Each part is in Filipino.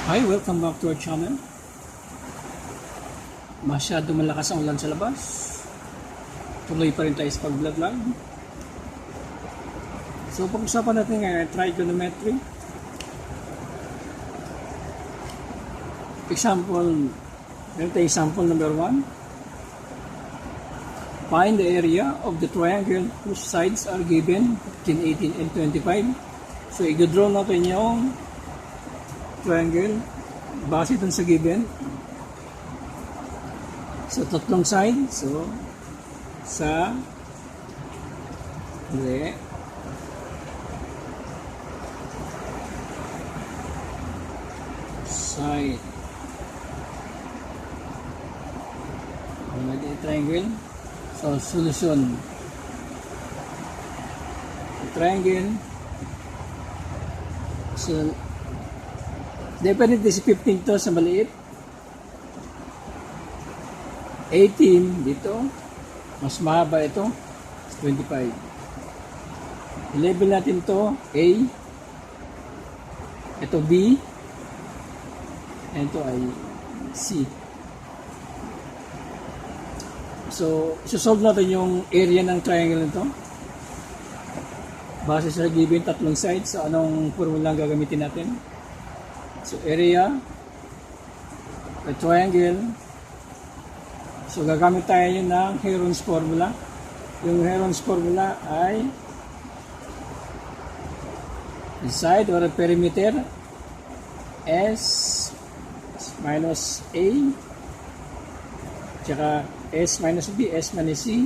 Hi, welcome back to our channel. Masyado malakas ang ulan sa labas. Tuloy pa rin tayo sa pag-vlog. So, pag-usapan natin ngayon trigonometry. Example, ito example number 1. Find the area of the triangle whose sides are given 15, 18, and 25. So, i-draw natin yung triangle base dun sa given. So, tatlong side. So, side may triangle. So, solution. Triangle. So, definitely si 15 to sa maliit. 18 dito. Mas mahaba ito. 25. I-label natin to A. Ito B. And ito ay C. So, isosolve natin yung area ng triangle nito. Base sa given tatlong sides. So, anong formula ang gagamitin natin? So, area, a triangle. So, gagamit tayo yun ng Heron's formula. Yung Heron's formula ay the side or a perimeter S minus A tsaka S minus B, S minus C,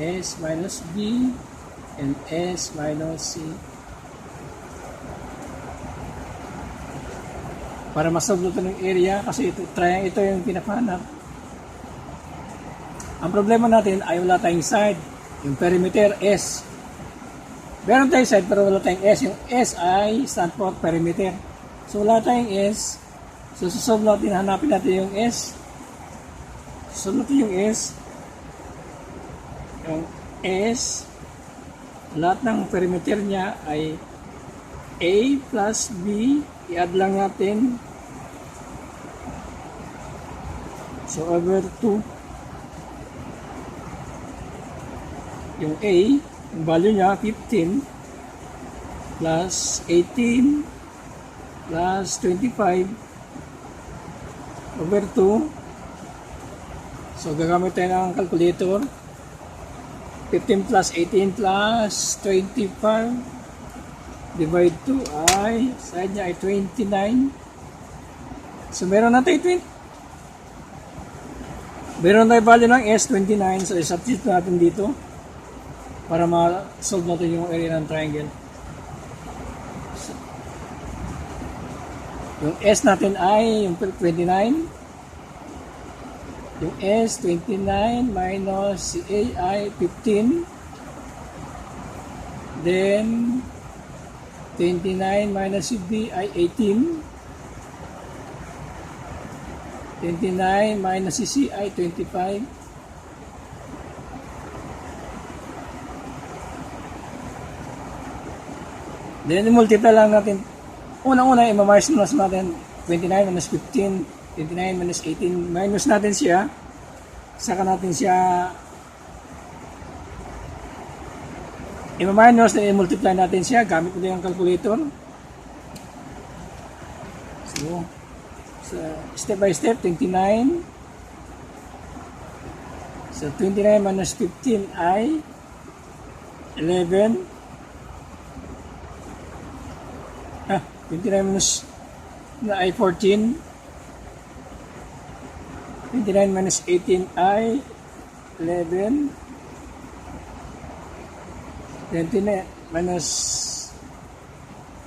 S minus B, and S minus C. Para masolve ito ng area kasi ito yung pinapahanap. Ang problema natin ay wala tayong side. Yung perimeter S. Meron tayong side pero wala tayong S. Yung S ay stand for perimeter. So wala tayong S. So susolve natin, hanapin natin yung S. Susolve natin yung S. Yung S, lahat ng perimeter niya ay A plus B. I-add lang natin. So, over 2. Yung A, yung value niya, 15 plus 18 plus 25 over 2. So, gagamit tayo ng calculator. 15 plus 18 plus 25 divide 2 ay side niya ay 29. So meron na tayo 20. Meron tayo value ng S 29. So i-substitute natin dito para ma-solve natin yung area ng triangle. So, yung S natin ay yung 29. Yung S 29 minus si A ay 15. Then 29 minus si B ay 18. 29 minus si C ay 25. Then, multiply lang natin. Unang-una, i-minus natin 29 minus 15. 29 minus 18. Minus natin siya. Saka natin siya i-minus na i-multiply natin siya gamit ko yung calculator. So, step by step, 29. So, 29 minus 15 ay 11. 29 minus na ay 14. 29 minus 18 ay 11. 29 minus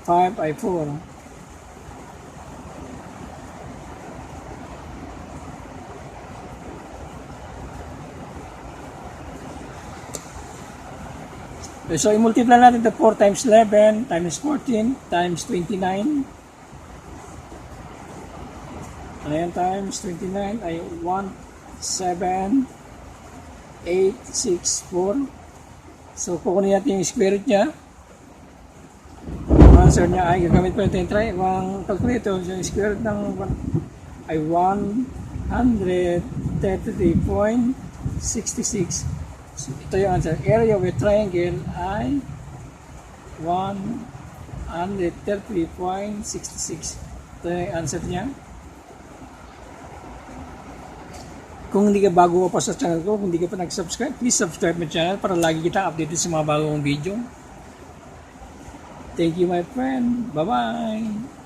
5 ay 4. So, i-multiply natin ito 4 times 11 times 14 times 29. Ayan, times 29 ay 1, 7, 8, 6, 4. So, kukunin natin yung square root niya. 1, answer niya ay gagamit po natin try ang calculator. Yung square root ng ay 133.66. So, ito yung answer. Area of a triangle ay 133.66. Ito yung answer niya. Kung hindi ka bago pa sa channel ko, kung hindi ka pa nag-subscribe, please subscribe my channel para lagi kita updated sa mga bagong video. Thank you, my friend. Bye-bye.